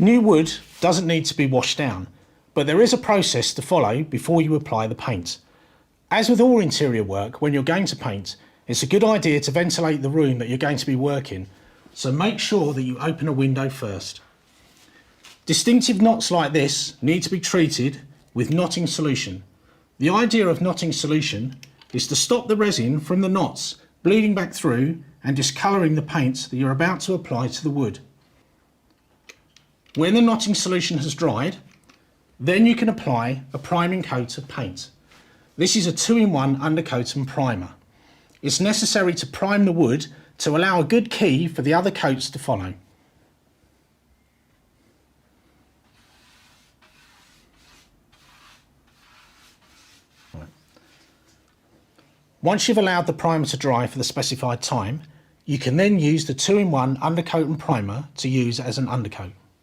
New wood doesn't need to be washed down, but there is a process to follow before you apply the paint. As with all interior work, when you're going to paint, it's a good idea to ventilate the room that you're going to be working, so make sure that you open a window first. Distinctive knots like this need to be treated with knotting solution. The idea of knotting solution is to stop the resin from the knots bleeding back through and discolouring the paint that you're about to apply to the wood. When the knotting solution has dried, then you can apply a priming coat of paint. This is a 2-in-1 undercoat and primer. It's necessary to prime the wood to allow a good key for the other coats to follow. Once you've allowed the primer to dry for the specified time, you can then use the 2-in-1 undercoat and primer to use as an undercoat.